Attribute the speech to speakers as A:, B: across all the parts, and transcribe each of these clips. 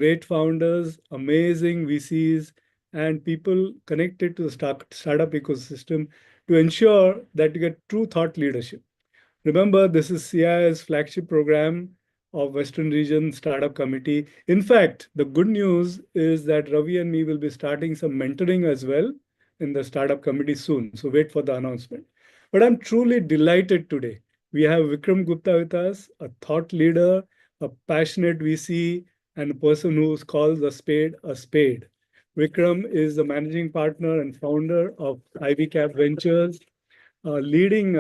A: great founders, amazing VCs, and people connected to the startup ecosystem to ensure that you get true thought leadership. Remember, this is CII's flagship program of Western Region Startup Committee. In fact, the good news is that Ravi and me will be starting some mentoring as well in the startup committee soon. So wait for the announcement. But I'm truly delighted today. We have Vikram Gupta with us, a thought leader, a passionate VC, and a person who calls a spade a spade. Vikram is the managing partner and founder of Ivy Cap Ventures, a leading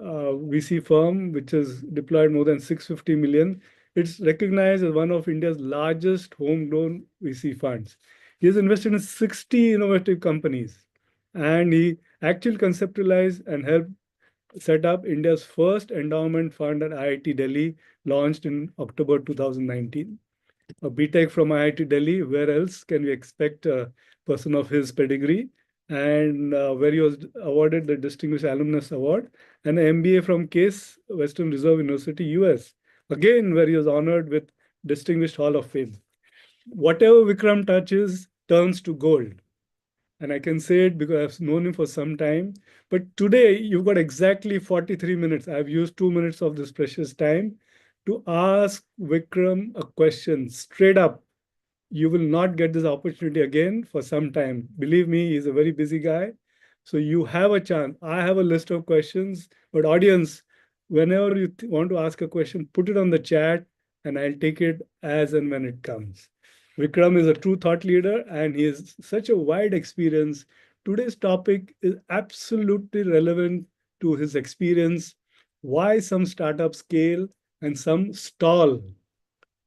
A: VC firm which has deployed more than 650 million. It's recognized as one of India's largest homegrown VC funds. He has invested in 60 innovative companies, and he actually conceptualized and helped set up India's first endowment fund at IIT Delhi, launched in October 2019. A BTech from IIT Delhi, where else can we expect a person of his pedigree? And where he was awarded the Distinguished Alumnus Award, and an MBA from Case Western Reserve University, US, again, where he was honored with Distinguished Hall of Fame. Whatever Vikram touches turns to gold. And I can say it because I've known him for some time. But today, you've got exactly 43 minutes. I've used 2 minutes of this precious time to ask Vikram a question straight up. You will not get this opportunity again for some time. Believe me, he's a very busy guy. So you have a chance. I have a list of questions, but audience, whenever you want to ask a question, put it on the chat and I'll take it as and when it comes. Vikram is a true thought leader and he has such a wide experience. Today's topic is absolutely relevant to his experience, why some startups scale and some stall.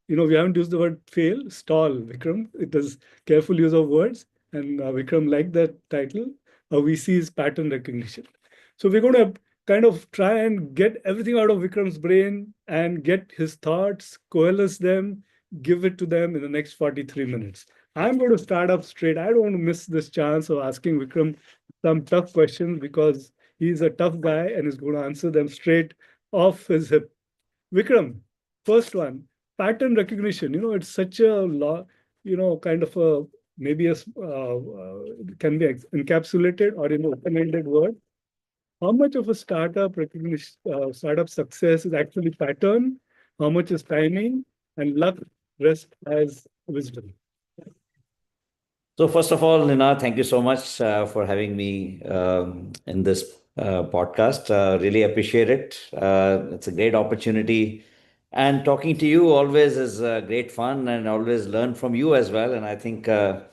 A: We haven't used the word fail, stall, Vikram. It is careful use of words, and Vikram liked that title. We see his pattern recognition. So we're going to kind of try and get everything out of Vikram's brain and get his thoughts, coalesce them, give it to them in the next 43 minutes. I'm going to start up straight. I don't want to miss this chance of asking Vikram some tough questions because he's a tough guy and is going to answer them straight off his hip. Vikram, first one, pattern recognition. It's such a law, kind of a maybe can be encapsulated or in open-ended word. How much of a startup recognition, startup success is actually pattern? How much is timing and luck? Rest as wisdom.
B: So first of all, Nina, thank you so much for having me in this podcast. Really appreciate it. It's a great opportunity. And talking to you always is great fun and always learn from you as well. And I think the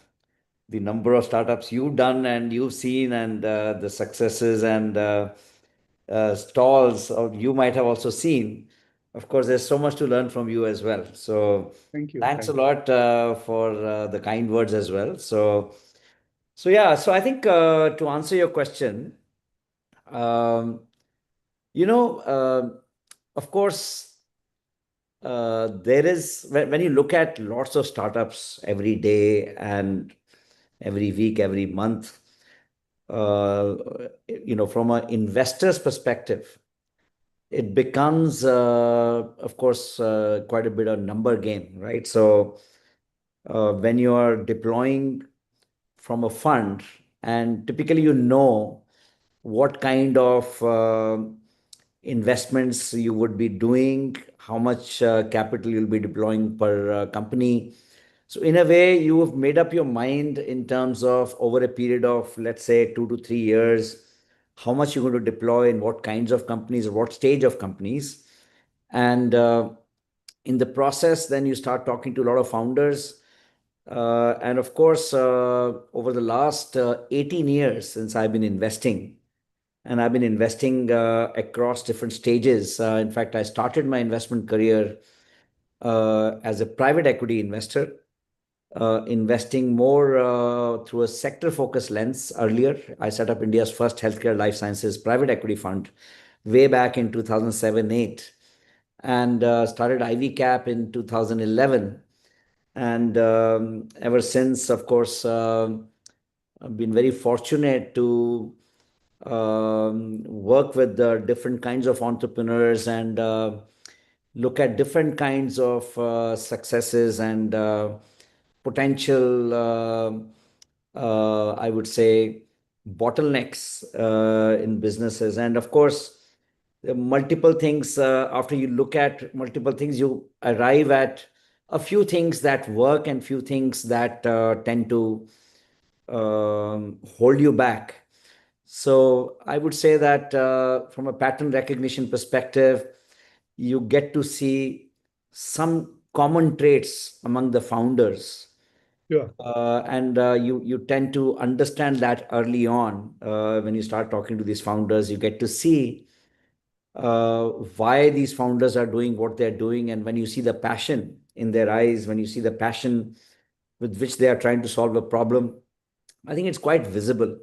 B: number of startups you've done and you've seen and the successes and stalls you might have also seen. Of course, there's so much to learn from you as well. So
A: Thank you.
B: thanks a
A: Thank you.
B: lot for the kind words as well. So yeah, so I think to answer your question, um, you know, of course, there is when you look at lots of startups every day and every week, every month, uh, from an investor's perspective, it becomes, of course, quite a bit of number game, right? So when you are deploying from a fund, and typically what kind of investments you would be doing, how much capital you'll be deploying per company. So in a way, you have made up your mind in terms of over a period of, let's say, 2 to 3 years, how much you're going to deploy in what kinds of companies or what stage of companies. And in the process, then you start talking to a lot of founders. And of course, over the last 18 years since I've been investing, and I've been investing across different stages. In fact, I started my investment career as a private equity investor, investing more through a sector focused lens earlier. I set up India's first healthcare life sciences private equity fund way back in 2007 8, and started Ivy Cap in 2011. And ever since, of course, I've been very fortunate to work with different kinds of entrepreneurs and look at different kinds of successes and potential, I would say, bottlenecks in businesses. And of course, multiple things, after you look at multiple things, you arrive at a few things that work and few things that tend to hold you back. So I would say that from a pattern recognition perspective, you get to see some common traits among the founders.
A: Yeah.
B: And you tend to understand that early on when you start talking to these founders. You get to see why these founders are doing what they're doing, and when you see the passion in their eyes, when you see the passion with which they are trying to solve a problem, I think it's quite visible.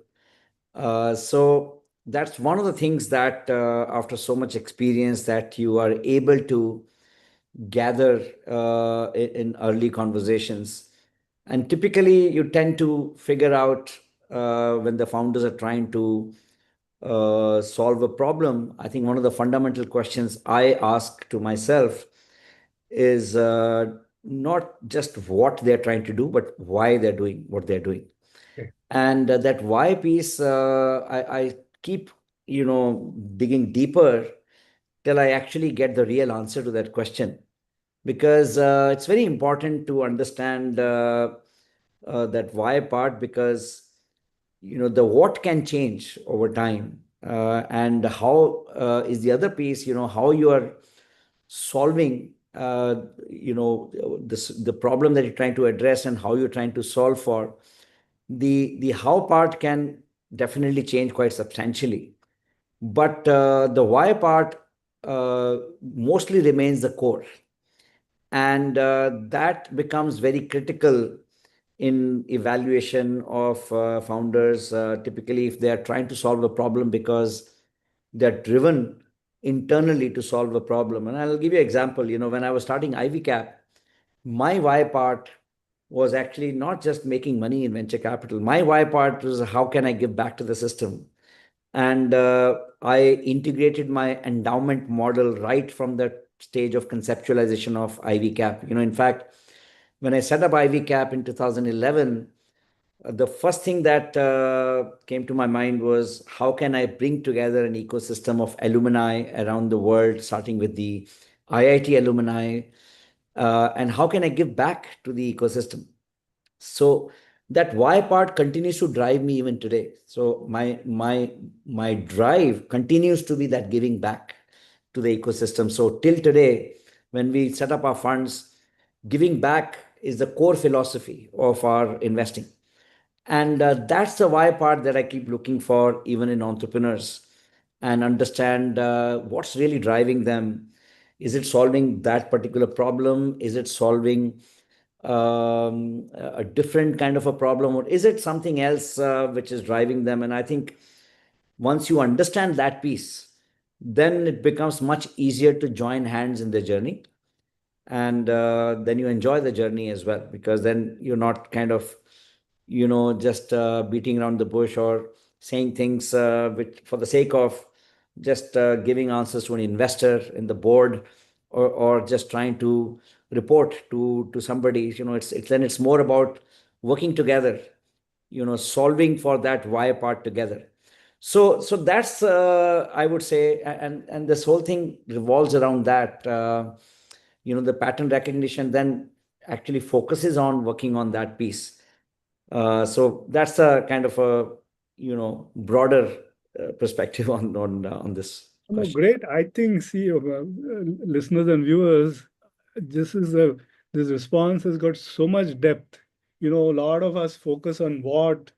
B: So that's one of the things that, after so much experience, that you are able to gather in early conversations. And typically, you tend to figure out when the founders are trying to solve a problem. I think one of the fundamental questions I ask to myself is not just what they're trying to do, but why they're doing what they're doing.
A: Okay.
B: And that why piece, I keep, digging deeper till I actually get the real answer to that question. Because it's very important to understand that why part, because the what can change over time, and how is the other piece, how you are solving the problem that you're trying to address, and how you're trying to solve for. The how part can definitely change quite substantially, but the why part mostly remains the core. And that becomes very critical in evaluation of founders, typically if they are trying to solve a problem because they're driven internally to solve a problem. And I'll give you an example. When I was starting IVCap, my why part was actually not just making money in venture capital. My why part was, how can I give back to the system? And I integrated my endowment model right from the stage of conceptualization of IVCap. In fact, when I set up IVCap in 2011, the first thing that came to my mind was, how can I bring together an ecosystem of alumni around the world, starting with the IIT alumni, and how can I give back to the ecosystem? So that why part continues to drive me even today. So my drive continues to be that giving back to the ecosystem. So till today, when we set up our funds, giving back is the core philosophy of our investing. And that's the why part that I keep looking for, even in entrepreneurs, and understand what's really driving them. Is it solving that particular problem? Is it solving a different kind of a problem, or is it something else which is driving them? And I think once you understand that piece, then it becomes much easier to join hands in the journey. And then you enjoy the journey as well, because then you're not kind of just beating around the bush, or saying things which, for the sake of just giving answers to an investor in the board, or just trying to report to somebody. It's more about working together, solving for that why part together. So that's, I would say, and this whole thing revolves around that. The pattern recognition then actually focuses on working on that piece. So that's a kind of a broader perspective on this
A: No,
B: question.
A: great. I think, see, listeners and viewers, this is a this response has got so much depth. A lot of us focus on what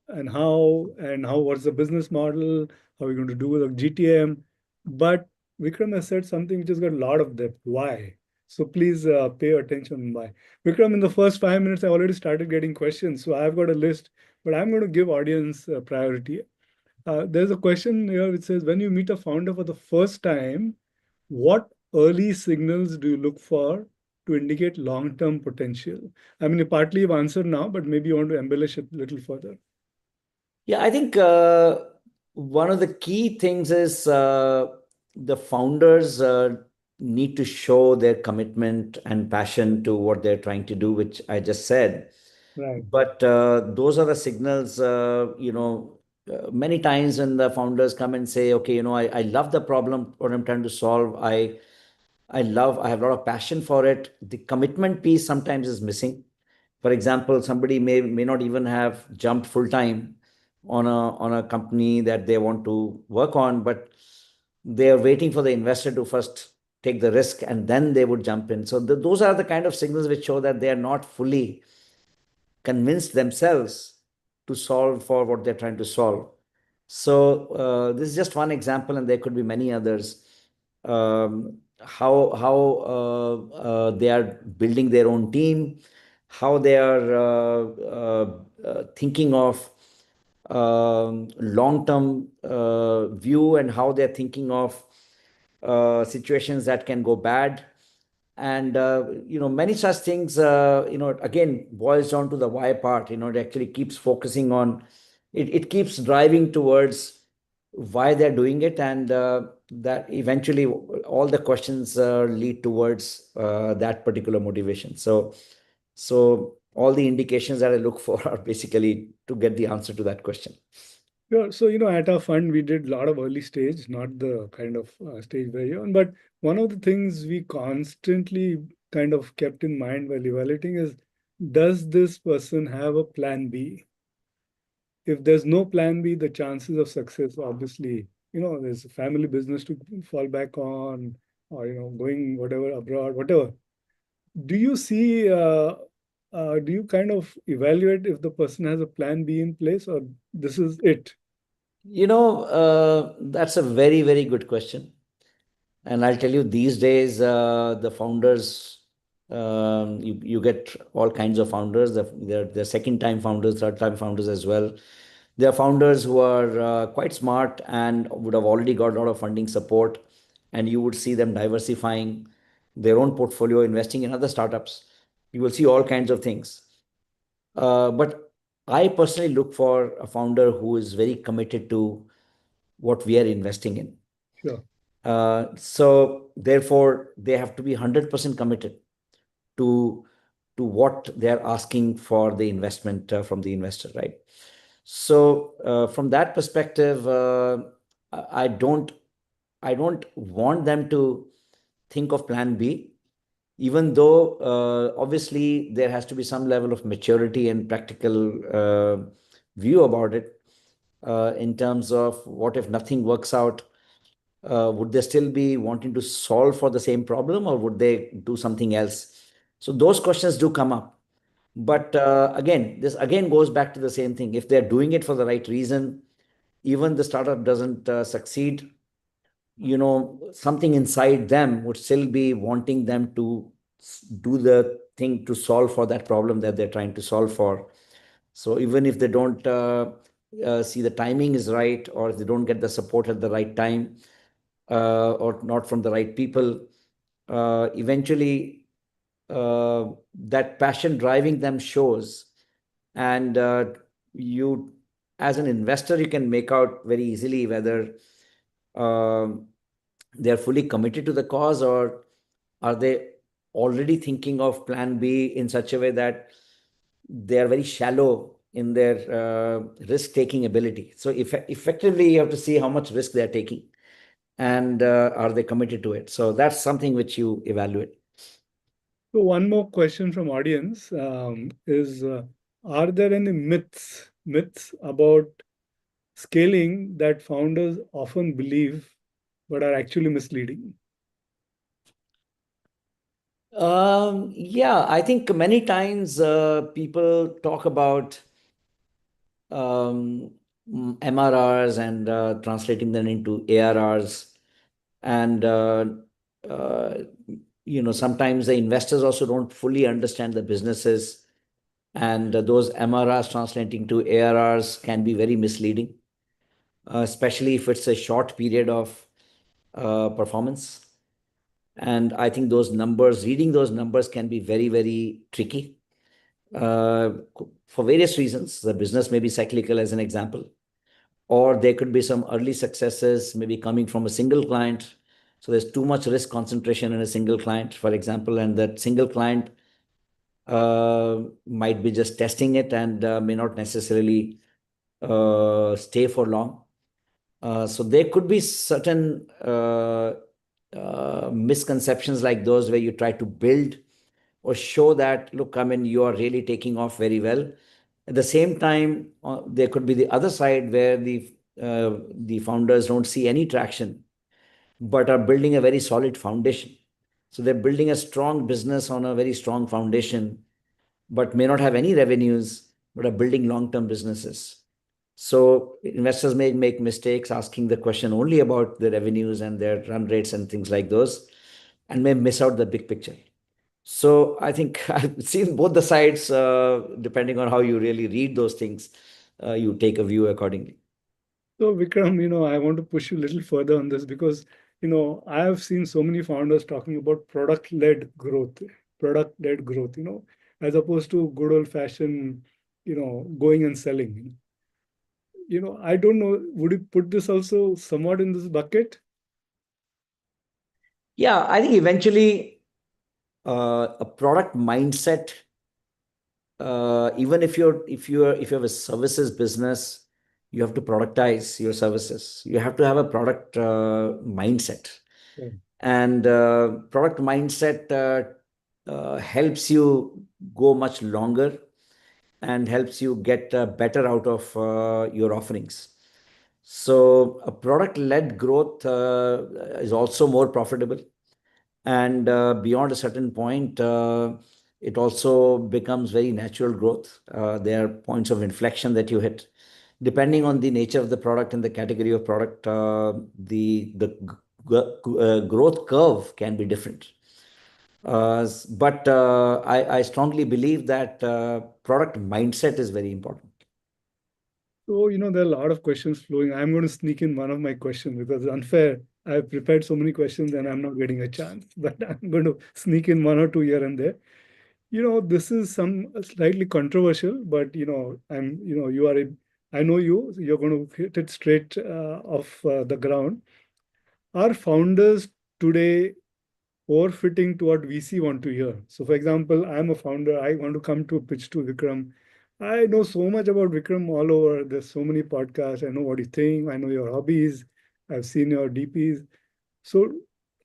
A: and how what's the business model, how we're going to do with the GTM. But Vikram has said something which has got a lot of depth. Why? So please pay attention why. Vikram, in the first 5 minutes, I already started getting questions. So I've got a list, but I'm going to give audience priority. There's a question here which says, when you meet a founder for the first time, what early signals do you look for to indicate long-term potential? I mean, partly you've answered now, but maybe you want to embellish it a little further.
B: Yeah, I think one of the key things is the founders need to show their commitment and passion to what they're trying to do, which I just said.
A: Right.
B: But those are the signals, many times when the founders come and say, okay, I love the problem what I'm trying to solve. I have a lot of passion for it. The commitment piece sometimes is missing. For example, somebody may not even have jumped full time on a company that they want to work on, but they are waiting for the investor to first take the risk and then they would jump in. So those are the kind of signals which show that they are not fully convinced themselves to solve for what they're trying to solve. So this is just one example, and there could be many others. How they are building their own team, how they are thinking of long-term view, and how they're thinking of situations that can go bad. And many such things, again boils down to the why part. It actually keeps focusing on it keeps driving towards why they're doing it, and that eventually all the questions lead towards that particular motivation. So all the indications that I look for are basically to get the answer to that question.
A: Sure. So, at our fund, we did a lot of early stage, not the kind of stage where you're on. But one of the things we constantly kind of kept in mind while evaluating is, does this person have a plan B? If there's no plan B, the chances of success, obviously, there's a family business to fall back on, or, going whatever abroad, whatever. Do you see, do you kind of evaluate if the person has a plan B in place, or this is it?
B: That's a very, very good question. And I'll tell you, these days, the founders, you get all kinds of founders. They're second time founders, third time founders as well. There are founders who are quite smart and would have already got a lot of funding support. And you would see them diversifying their own portfolio, investing in other startups. You will see all kinds of things. But I personally look for a founder who is very committed to what we are investing in.
A: Sure.
B: So therefore, they have to be 100% committed to what they're asking for the investment from the investor, right? So from that perspective, I don't I don't want them to think of plan B, even though obviously there has to be some level of maturity and practical view about it, in terms of what if nothing works out. Would they still be wanting to solve for the same problem, or would they do something else? So those questions do come up. But again, this again goes back to the same thing. If they're doing it for the right reason, even the startup doesn't succeed, something inside them would still be wanting them to do the thing to solve for that problem that they're trying to solve for. So even if they don't see the timing is right, or if they don't get the support at the right time, or not from the right people, eventually that passion driving them shows. And you, as an investor, you can make out very easily whether um they're fully committed to the cause, or are they already thinking of plan B in such a way that they are very shallow in their risk taking ability. So effectively, you have to see how much risk they're taking, and are they committed to it. So that's something which you evaluate.
A: So one more question from audience is, are there any myths about scaling that founders often believe but are actually misleading?
B: Yeah, I think many times people talk about um, MRRs and translating them into ARRs. And, uh, sometimes the investors also don't fully understand the businesses. And those MRRs translating to ARRs can be very misleading, especially if it's a short period of performance. And I think reading those numbers can be very, very tricky uh, for various reasons. The business may be cyclical, as an example, or there could be some early successes, maybe coming from a single client, So there's too much risk concentration in a single client, for example, and that single client might be just testing it and may not necessarily stay for long. So there could be certain misconceptions like those where you try to build or show that, look, I mean, you are really taking off very well. At the same time, there could be the other side where the founders don't see any traction, but are building a very solid foundation. So they're building a strong business on a very strong foundation, but may not have any revenues, but are building long-term businesses. So investors may make mistakes asking the question only about the revenues and their run rates and things like those, and may miss out the big picture. So I think I've seen both the sides. Depending on how you really read those things, you take a view accordingly.
A: So Vikram, I want to push you a little further on this because, I have seen so many founders talking about product-led growth, as opposed to good old-fashioned, going and selling. I don't know, would you put this also somewhat in this bucket?
B: Yeah, I think eventually a product mindset, even if you have a services business, you have to productize your services. You have to have a product mindset,
A: Yeah.
B: and product mindset helps you go much longer and helps you get better out of your offerings. So a product led growth is also more profitable, and beyond a certain point, it also becomes very natural growth. There are points of inflection that you hit depending on the nature of the product and the category of product. The growth curve can be different. But I strongly believe that product mindset is very important.
A: So, there are a lot of questions flowing. I'm going to sneak in one of my questions because it's unfair. I've prepared so many questions and I'm not getting a chance, but I'm going to sneak in one or two here and there. This is some slightly controversial, but you are I know you, so you're going to hit it straight off the ground. Are founders today overfitting to what VC want to hear? So, for example, I'm a founder. I want to come to a pitch to Vikram. I know so much about Vikram all over. There's so many podcasts. I know what you think. I know your hobbies. I've seen your DPs. So,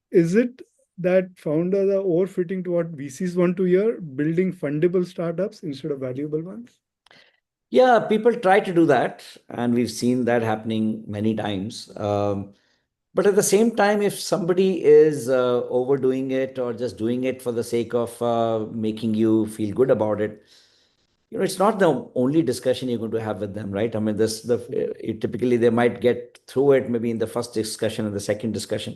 A: is it that founders are overfitting to what VCs want to hear, building fundable startups instead of valuable ones?
B: Yeah, people try to do that, and we've seen that happening many times. But at the same time, if somebody is overdoing it or just doing it for the sake of making you feel good about it, it's not the only discussion you're going to have with them, right? I mean, typically they might get through it maybe in the first discussion and the second discussion.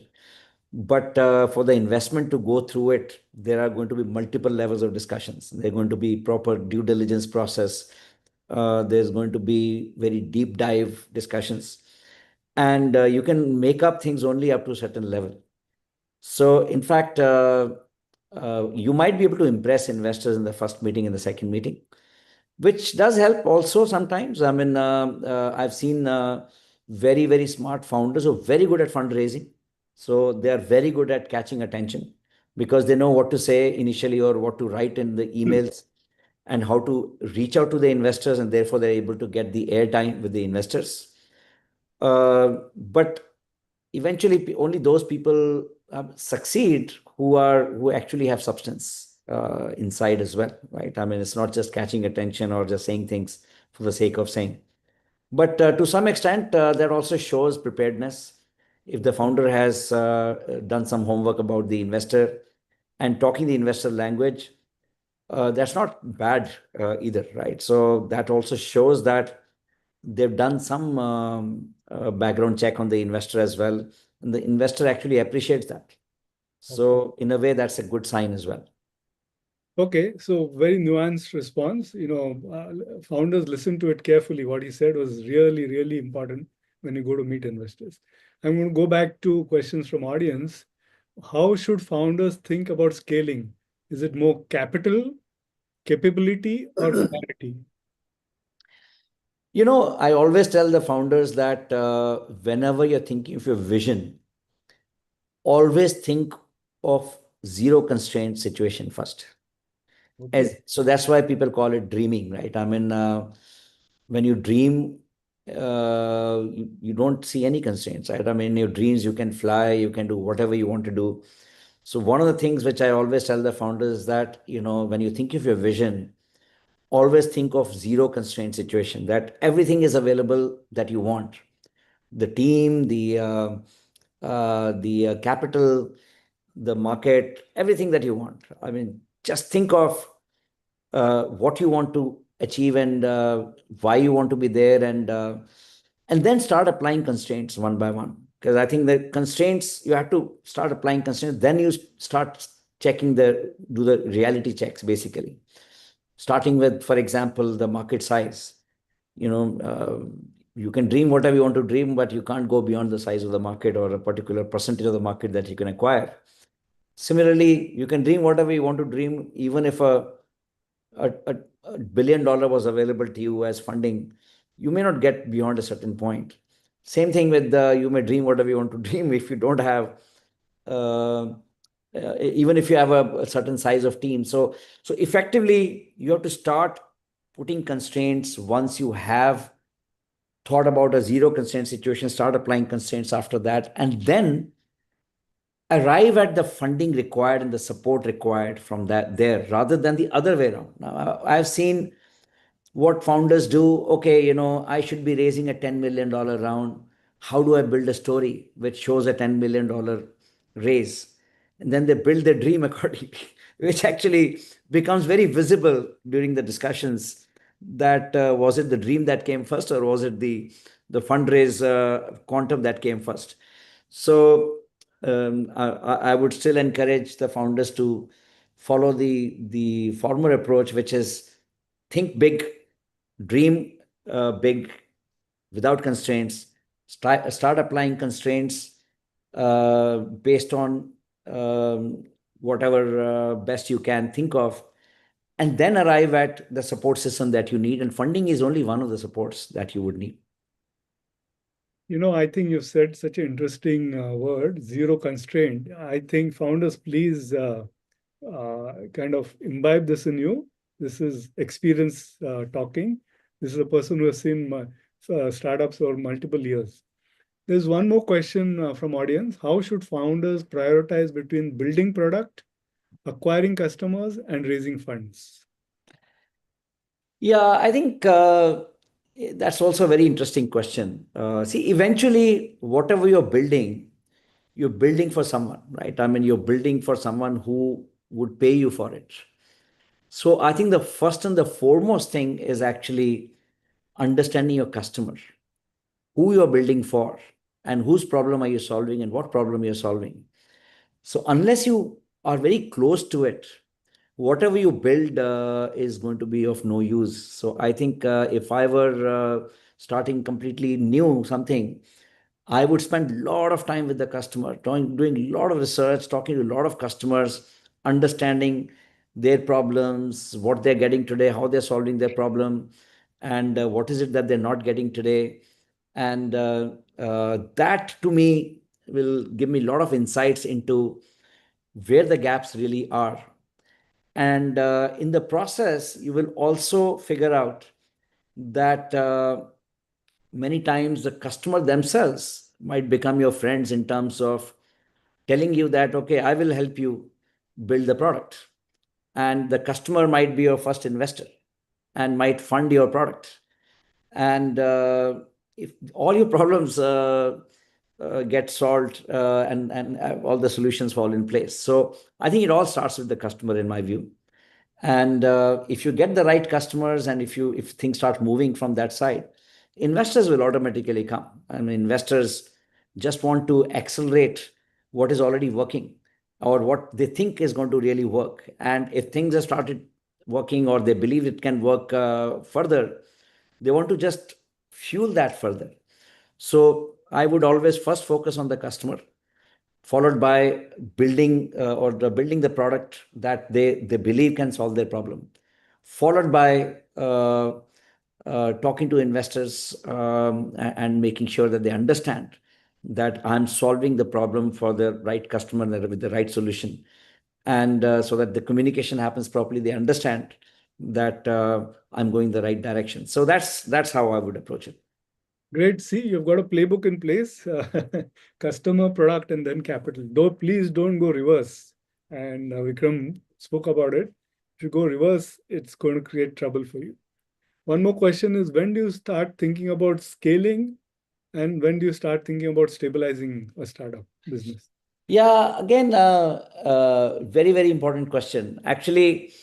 B: But for the investment to go through it, there are going to be multiple levels of discussions. There are going to be proper due diligence process. There's going to be very deep dive discussions. And you can make up things only up to a certain level. So, in fact, you might be able to impress investors in the first meeting and the second meeting, which does help also sometimes. I mean, I've seen very, very smart founders who are very good at fundraising. So they are very good at catching attention because they know what to say initially or what to write in the emails and how to reach out to the investors, and therefore they're able to get the airtime with the investors. But eventually, only those people succeed who actually have substance inside as well, right? I mean, it's not just catching attention or just saying things for the sake of saying. But to some extent, that also shows preparedness. If the founder has done some homework about the investor and talking the investor language, that's not bad either, right? So that also shows that they've done some background check on the investor as well, and the investor actually appreciates that. So in a way, that's a good sign as well.
A: Okay, so very nuanced response. Founders listen to it carefully. What he said was really, really important when you go to meet investors. I'm going to go back to questions from audience. How should founders think about scaling? Is it more capital, capability, or clarity?
B: I always tell the founders that whenever you're thinking of your vision, always think of zero constraint situation first.
A: Okay.
B: As so that's why people call it dreaming, right? I mean, when you dream, you don't see any constraints, right? I mean, in your dreams, you can fly, you can do whatever you want to do. So one of the things which I always tell the founders is that, when you think of your vision, always think of zero constraint situation, that everything is available that you want. The team, the capital, the market, everything that you want. I mean, just think of what you want to achieve, and why you want to be there, and then start applying constraints one by one. Because I think the constraints, you have to start applying constraints, then you start checking do the reality checks, basically. Starting with, for example, the market size. you know uh, you can dream whatever you want to dream, but you can't go beyond the size of the market or a particular percentage of the market that you can acquire. Similarly, you can dream whatever you want to dream, even if $1 billion was available to you as funding, you may not get beyond a certain point. Same thing with you may dream whatever you want to dream if you don't have, uh, even if you have a certain size of team. So effectively, you have to start putting constraints once you have thought about a zero constraint situation, start applying constraints after that, and then arrive at the funding required and the support required from that there, rather than the other way around. Now, I've seen what founders do. Okay, I should be raising a $10 million round. How do I build a story which shows a $10 million raise? And then they build their dream accordingly, which actually becomes very visible during the discussions. That was it the dream that came first, or was it the fundraise quantum that came first? So I would still encourage the founders to follow the former approach, which is think big, dream big, without constraints. Start applying constraints based on whatever best you can think of, and then arrive at the support system that you need. And funding is only one of the supports that you would need.
A: I think you've said such an interesting word, zero constraint. I think founders, please kind of imbibe this in you. This is experience talking. This is a person who has seen startups over multiple years. There's one more question from audience. How should founders prioritize between building product, acquiring customers, and raising funds?
B: Yeah, I think that's also a very interesting question. See, eventually, whatever you're building for someone, right? I mean, you're building for someone who would pay you for it. So I think the first and the foremost thing is actually understanding your customer, who you're building for, and whose problem are you solving, and what problem you're solving. So unless you are very close to it, whatever you build is going to be of no use. So I think if I were starting completely new something, I would spend a lot of time with the customer, doing a lot of research, talking to a lot of customers, understanding their problems, what they're getting today, how they're solving their problem, and what is it that they're not getting today. And that to me will give me a lot of insights into where the gaps really are. And in the process, you will also figure out that many times the customer themselves might become your friends in terms of telling you that, okay, I will help you build the product. And the customer might be your first investor and might fund your product. And if all your problems get solved, and all the solutions fall in place. So I think it all starts with the customer, in my view. And if you get the right customers, and if things start moving from that side, investors will automatically come. And investors just want to accelerate what is already working, or what they think is going to really work. And if things have started working, or they believe it can work further, they want to just fuel that further. So I would always first focus on the customer, followed by building the product that they believe can solve their problem, followed by talking to investors, and making sure that they understand that I'm solving the problem for the right customer with the right solution. And so that the communication happens properly, they understand that I'm going the right direction. So that's how I would approach it.
A: Great. See, you've got a playbook in place, customer, product, and then capital. Though, please don't go reverse. And Vikram spoke about it. If you go reverse, it's going to create trouble for you. One more question is, when do you start thinking about scaling, and when do you start thinking about stabilizing a startup business?
B: Yeah, again, very, very important question. Actually,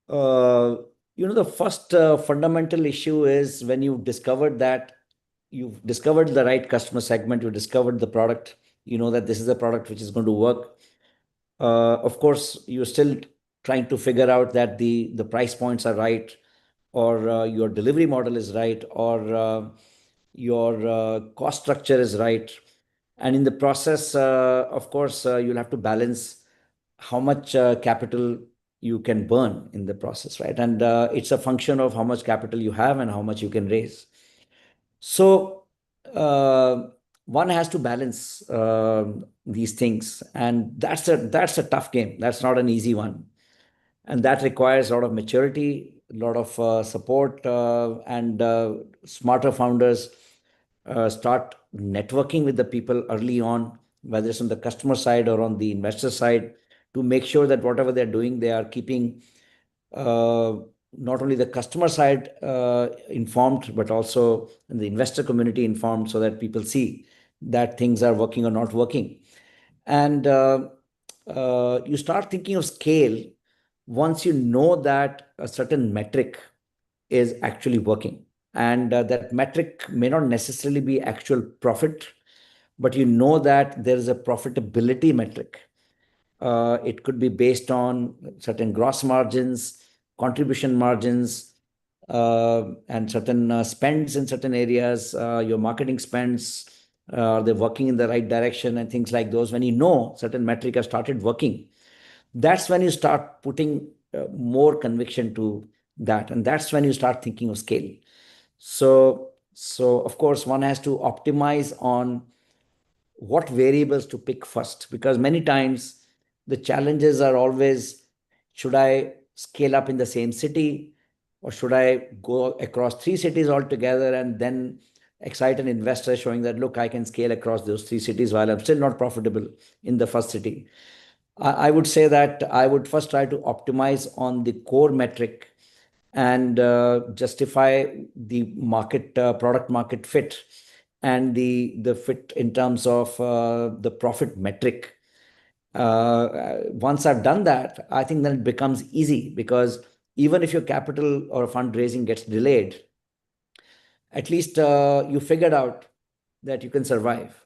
B: uh, the first fundamental issue is when you've discovered the right customer segment, you discovered the product, you know that this is a product which is going to work. Of course, you're still trying to figure out that the price points are right, or your delivery model is right, or your cost structure is right. And in the process, of course, you'll have to balance how much capital you can burn in the process, right? And it's a function of how much capital you have and how much you can raise. So uh, one has to balance these things, and that's a tough game. That's not an easy one, and that requires a lot of maturity, a lot of support, and smarter founders start networking with the people early on, whether it's on the customer side or on the investor side, to make sure that whatever they're doing, they are keeping uh, not only the customer side informed, but also the investor community informed, so that people see that things are working or not working. And you start thinking of scale once you know that a certain metric is actually working. And that metric may not necessarily be actual profit, but you know that there is a profitability metric. It could be based on certain gross margins, contribution margins, and certain spends in certain areas, your marketing spends, are they working in the right direction, and things like those. When you know certain metric has started working, that's when you start putting more conviction to that, and that's when you start thinking of scale. So of course, one has to optimize on what variables to pick first, because many times the challenges are always, should I scale up in the same city, or should I go across three cities altogether and then excite an investor showing that, look, I can scale across those three cities while I'm still not profitable in the first city. I would say that I would first try to optimize on the core metric and justify the product market fit, and the fit in terms of the profit metric. Once I've done that, I think then it becomes easy, because even if your capital or fundraising gets delayed, at least you figured out that you can survive.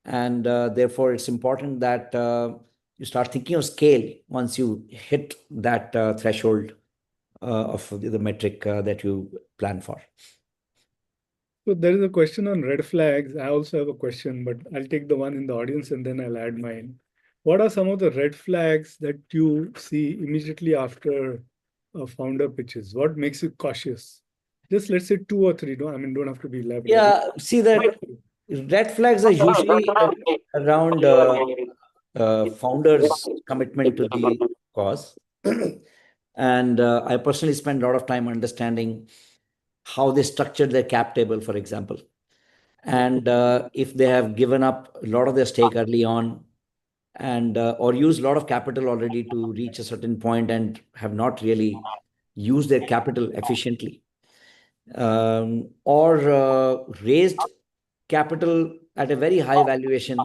B: And therefore, it's important that you start thinking of scale once you hit that threshold of the metric that you plan for.
A: So there is a question on red flags. I also have a question, but I'll take the one in the audience and then I'll add mine. What are some of the red flags that you see immediately after a founder pitches? What makes you cautious? Just let's say two or three. Don't have to be elaborate.
B: Yeah, see, that red flags are usually around founders' commitment to the cause. And I personally spend a lot of time understanding how they structured their cap table, for example. And if they have given up a lot of their stake early on, and or used a lot of capital already to reach a certain point and have not really used their capital efficiently, or raised capital at a very high valuation.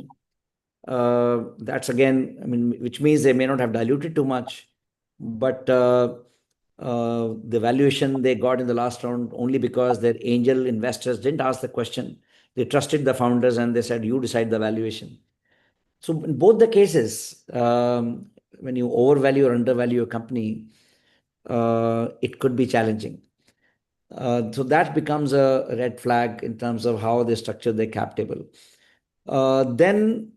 B: That's again, I mean, which means they may not have diluted too much, but the valuation they got in the last round only because their angel investors didn't ask the question. They trusted the founders and they said, "You decide the valuation." So in both the cases, when you overvalue or undervalue a company, it could be challenging. So that becomes a red flag in terms of how they structure their cap table. Then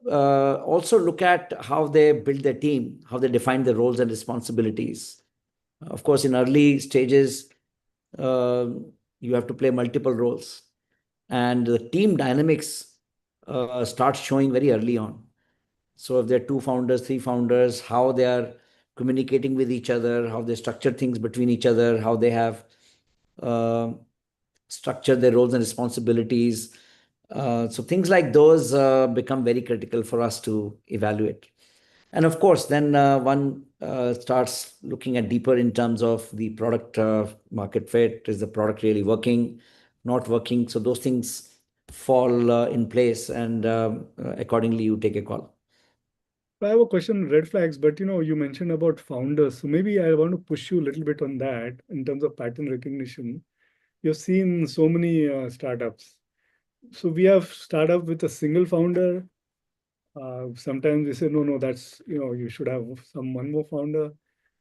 B: also look at how they build their team, how they define their roles and responsibilities. Of course, in early stages, uh, you have to play multiple roles, and the team dynamics starts showing very early on. So if there are two founders, three founders, how they are communicating with each other, how they structure things between each other, how they have uh, structured their roles and responsibilities. So things like those become very critical for us to evaluate. And of course, then one starts looking at deeper in terms of the product market fit. Is the product really working, not working? So those things fall in place, and accordingly, you take a call.
A: I have a question on red flags, but you mentioned about founders. So maybe I want to push you a little bit on that in terms of pattern recognition. You've seen so many startups. So we have startup with a single founder. Sometimes we say, no, no, that's, you should have one more founder.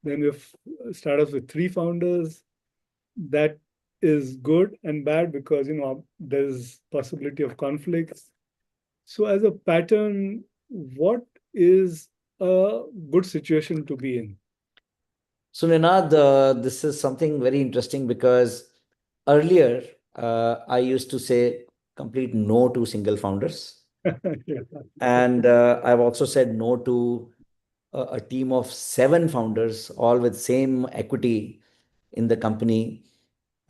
A: Then we have startups with three founders. That is good and bad because, there's possibility of conflicts. So as a pattern, what is a good situation to be in?
B: So, Ninad, this is something very interesting because earlier I used to say complete no to single founders.
A: Yeah.
B: And I've also said no to a team of seven founders, all with same equity in the company,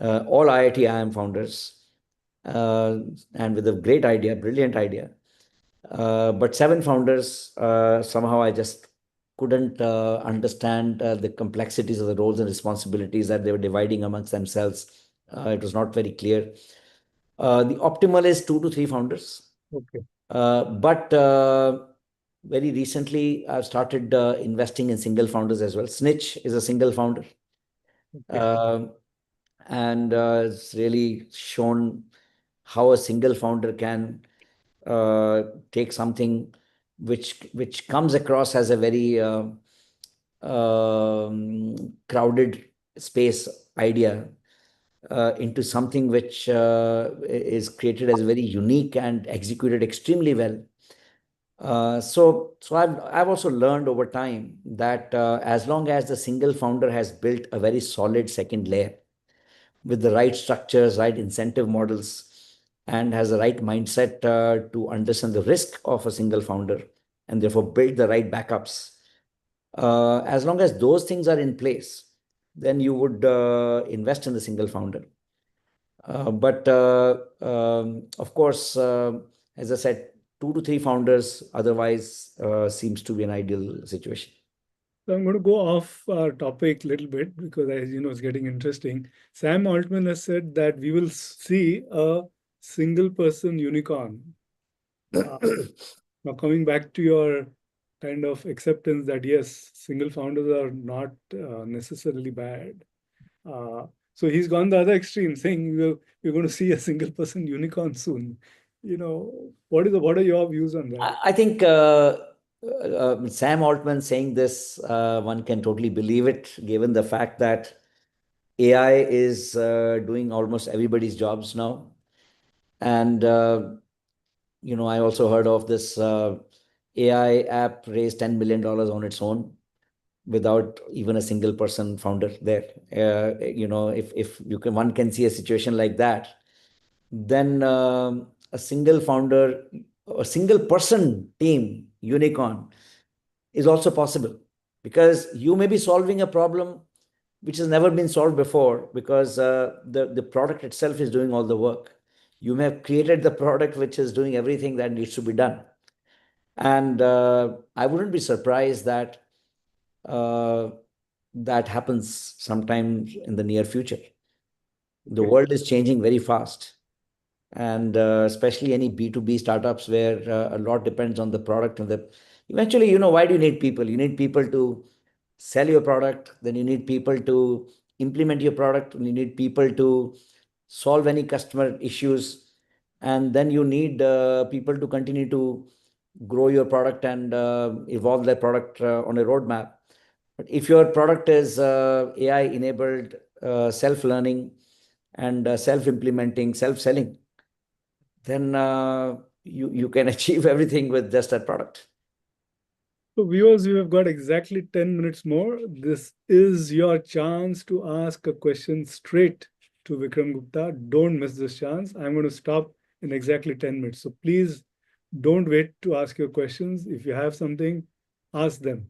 B: all IIT IIM founders, uh, and with a great idea, brilliant idea. But seven founders, somehow I just couldn't understand the complexities of the roles and responsibilities that they were dividing amongst themselves. It was not very clear. The optimal is two to three founders.
A: Okay.
B: But very recently, I've started investing in single founders as well. Snitch is a single founder.
A: Okay.
B: Um and it's really shown how a single founder can take something which comes across as a very crowded space idea into something which is created as very unique and executed extremely well. So I've also learned over time that as long as the single founder has built a very solid second layer with the right structures, right incentive models, and has the right mindset to understand the risk of a single founder and therefore build the right backups. As long as those things are in place, then you would invest in the single founder. But of course, as I said, two to three founders otherwise seems to be an ideal situation.
A: So I'm going to go off our topic a little bit because, as you know, it's getting interesting. Sam Altman has said that we will see a single person unicorn. Uh, Now, coming back to your kind of acceptance that yes, single founders are not necessarily bad. Uh, so he's gone the other extreme, saying we're going to see a single person unicorn soon. What are your views on that?
B: I think Sam Altman saying this, one can totally believe it, given the fact that AI is doing almost everybody's jobs now. And, I also heard of this AI app raised $10 million on its own without even a single person founder there. If one can see a situation like that, then a single founder, a single person team unicorn is also possible because you may be solving a problem which has never been solved before because the product itself is doing all the work. You may have created the product which is doing everything that needs to be done. And I wouldn't be surprised that uh, that happens sometime in the near future. The
A: Okay.
B: world is changing very fast, and especially any B2B startups where a lot depends on the product and the eventually, why do you need people? You need people to sell your product, then you need people to implement your product, and you need people to solve any customer issues, and then you need people to continue to grow your product and evolve their product on a roadmap. But if your product is AI enabled, self-learning, and self-implementing, self-selling, then you can achieve everything with just that product.
A: So, viewers, you have got exactly 10 minutes more. This is your chance to ask a question straight to Vikram Gupta. Don't miss this chance. I'm going to stop in exactly 10 minutes. So, please Don't wait to ask your questions. If you have something, ask them.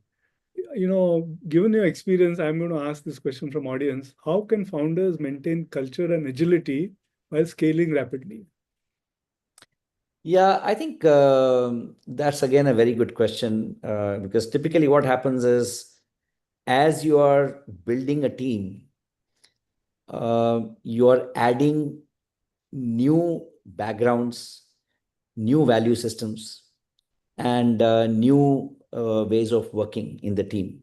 A: Given your experience, I'm going to ask this question from audience. How can founders maintain culture and agility while scaling rapidly?
B: Yeah, I think that's again a very good question because typically what happens is as you are building a team, you are adding new backgrounds, new value systems, and new ways of working in the team.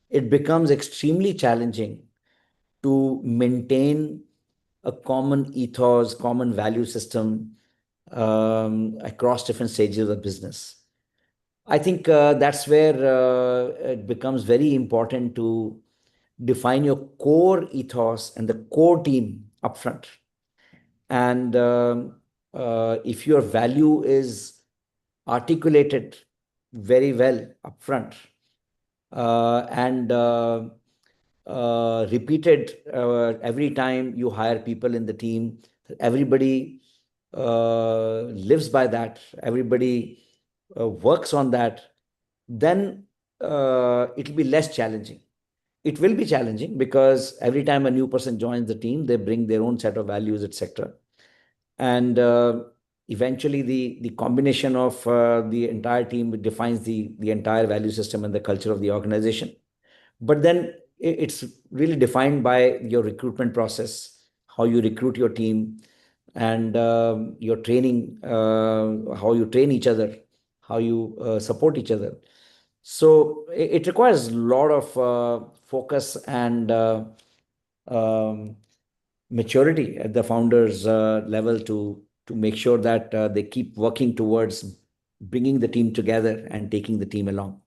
B: It becomes extremely challenging to maintain a common ethos, common value system across different stages of the business. I think that's where it becomes very important to define your core ethos and the core team upfront. And if your value is articulated very well upfront and repeated every time you hire people in the team, everybody lives by that, everybody works on that, then it'll be less challenging. It will be challenging because every time a new person joins the team, they bring their own set of values, etc. And eventually, the combination of the entire team defines the entire value system and the culture of the organization. But then it's really defined by your recruitment process, how you recruit your team, and your training, how you train each other, how you support each other. So it requires a lot of focus and um, maturity at the founders level to make sure that they keep working towards bringing the team together and taking the team along.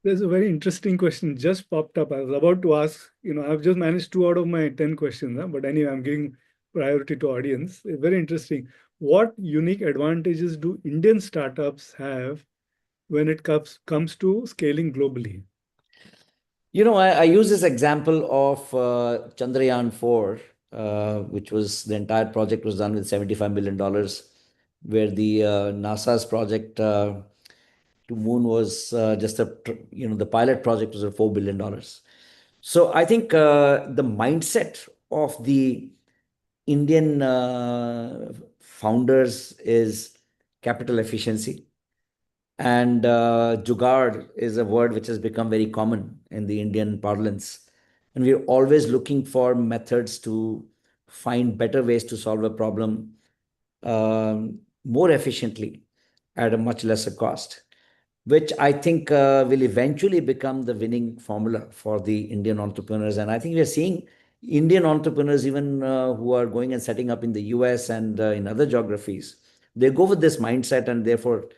A: There's a very interesting question just popped up. I was about to ask, I've just managed two out of my 10 questions, huh? But anyway, I'm giving priority to audience. Very interesting. What unique advantages do Indian startups have when it comes to scaling globally?
B: I use this example of Chandrayaan 4, which was the entire project was done with $75 million, where the NASA's project to moon was just the pilot project was a $4 billion. So I think the mindset of the Indian founders is capital efficiency. And jugaad is a word which has become very common in the Indian parlance. And we're always looking for methods to find better ways to solve a problem more efficiently at a much lesser cost, which I think will eventually become the winning formula for the Indian entrepreneurs. And I think we are seeing Indian entrepreneurs, even who are going and setting up in the US and in other geographies, they go with this mindset and therefore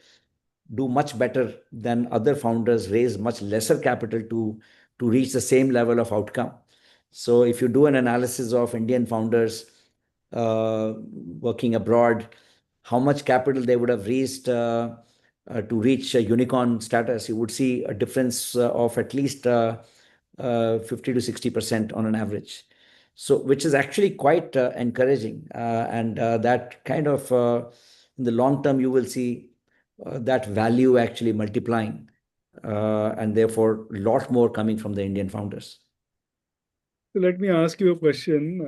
B: do much better than other founders, raise much lesser capital to reach the same level of outcome. So if you do an analysis of Indian founders working abroad, how much capital they would have raised to reach a unicorn status, you would see a difference of at least 50 to 60% on an average. So, which is actually quite encouraging. And that kind of, in the long term, you will see that value actually multiplying, and therefore a lot more coming from the Indian founders.
A: So let me ask you a question.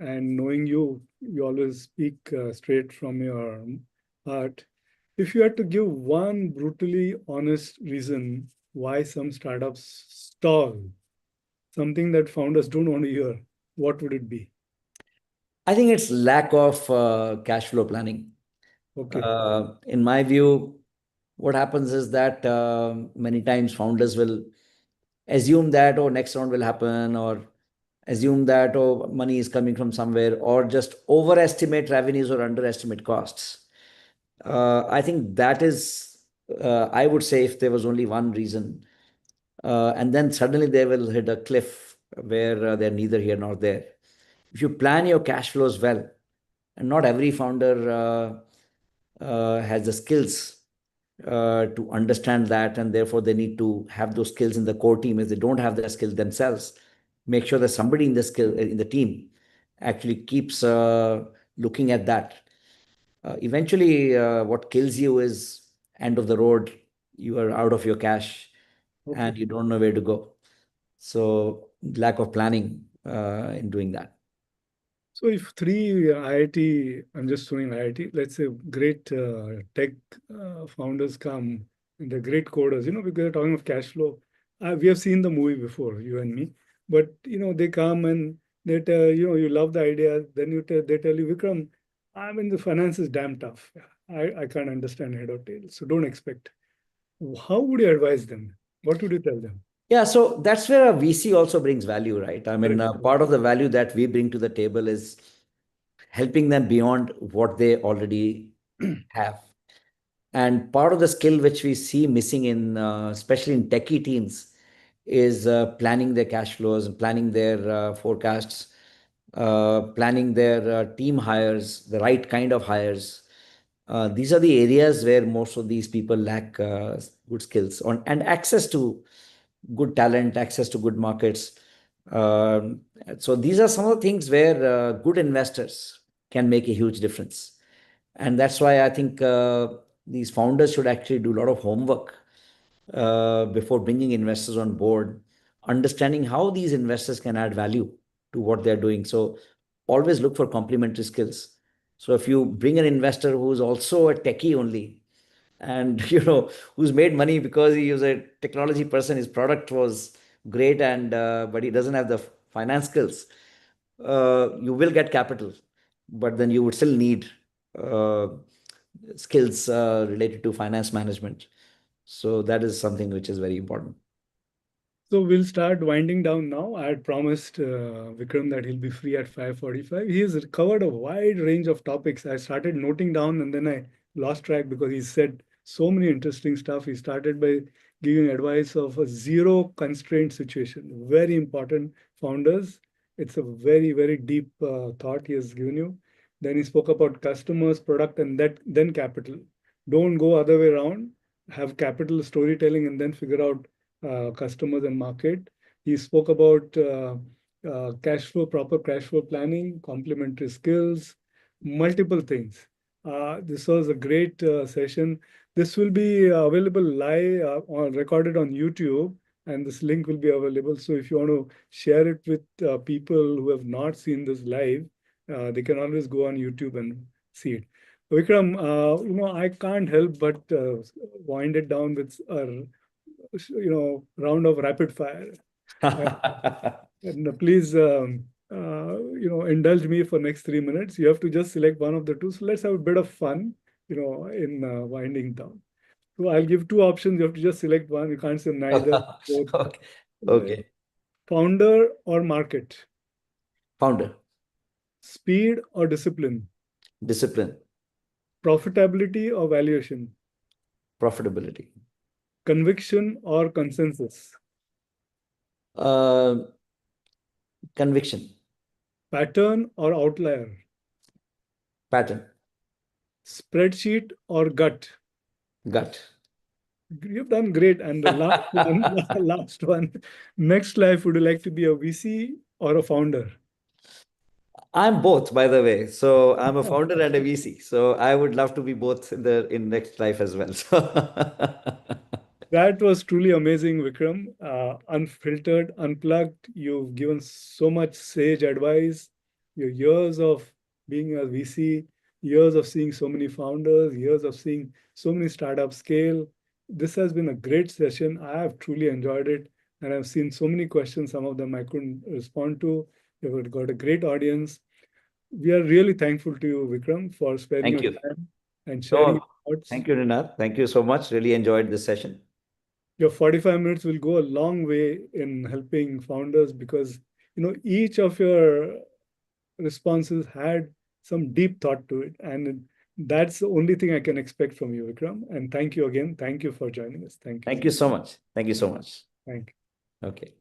A: And knowing you, you always speak straight from your heart. If you had to give one brutally honest reason why some startups stall, something that founders don't want to hear, what would it be?
B: I think it's lack of cash flow planning.
A: Okay.
B: In my view, what happens is that many times founders will assume that, oh, next round will happen, or assume that, oh, money is coming from somewhere, or just overestimate revenues or underestimate costs. I think that is, I would say, if there was only one reason, and then suddenly they will hit a cliff where they're neither here nor there. If you plan your cash flows well, and not every founder has the skills to understand that, and therefore they need to have those skills in the core team. If they don't have the skills themselves, make sure that somebody in the team actually keeps looking at that. Eventually, what kills you is end of the road. You are out of your cash and
A: Okay.
B: you don't know where to go. So lack of planning in doing that.
A: So if three IIT, I'm just doing IIT, let's say great tech founders come and they're great coders, because they're talking of cash flow. We have seen the movie before, you and me, but they come and they tell, you love the idea, then they tell you, Vikram, I mean, the finance is damn tough. I can't understand head or tail, so don't expect. How would you advise them? What would you tell them?
B: Yeah, so that's where a VC also brings value, right? I mean,
A: Correct.
B: part of the value that we bring to the table is helping them beyond what they already have. And part of the skill which we see missing in, especially in techie teams, is planning their cash flows and planning their forecasts, planning their team hires, the right kind of hires. These are the areas where most of these people lack good skills on and access to good talent, access to good markets. Um, so these are some of the things where good investors can make a huge difference. And that's why I think these founders should actually do a lot of homework before bringing investors on board, understanding how these investors can add value to what they're doing. So always look for complementary skills. So if you bring an investor who's also a techie only, and who's made money because he was a technology person, his product was great, and but he doesn't have the finance skills, you will get capital, but then you would still need uh, skills related to finance management. So that is something which is very important.
A: So we'll start winding down now. I had promised Vikram that he'll be free at 5:45. He has covered a wide range of topics. I started noting down and then I lost track because he said so many interesting stuff. He started by giving advice of a zero constraint situation. Very important, founders. It's a very, very deep thought he has given you. Then he spoke about customers, product, and then capital. Don't go other way around. Have capital storytelling and then figure out customers and market. He spoke about cash flow, proper cash flow planning, complementary skills, multiple things. This was a great session. This will be available live or recorded on YouTube, and this link will be available. So if you want to share it with people who have not seen this live, they can always go on YouTube and see it. Vikram, I can't help but wind it down with a round of rapid fire. And, and please, indulge me for next 3 minutes. You have to just select one of the two. So let's have a bit of fun, in winding down. So I'll give two options. You have to just select one. You can't say neither, both.
B: Okay. Okay.
A: Founder or market,
B: Founder.
A: speed or discipline,
B: Discipline.
A: profitability or valuation,
B: Profitability.
A: conviction or consensus,
B: uh, Conviction.
A: pattern or outlier,
B: Pattern.
A: spreadsheet or gut.
B: Gut.
A: You've done great. And the last one, last one. Next life, would you like to be a VC or a founder?
B: I'm both, by the way. So I'm a founder and a VC. So I would love to be both in next life as well.
A: That was truly amazing, Vikram. Unfiltered, unplugged. You've given so much sage advice. Your years of being a VC, years of seeing so many founders, years of seeing so many startups scale. This has been a great session. I have truly enjoyed it. And I've seen so many questions. Some of them I couldn't respond to. You've got a great audience. We are really thankful to you, Vikram, for sparing
B: Thank
A: your
B: you.
A: time and sharing
B: No,
A: your thoughts.
B: thank you, Rinar. Thank you so much. Really enjoyed this session.
A: Your 45 minutes will go a long way in helping founders because each of your responses had some deep thought to it. And that's the only thing I can expect from you, Vikram. And thank you again. Thank you for joining us. Thank you.
B: Thank you so much. Thank you so much.
A: Thank you.
B: Okay.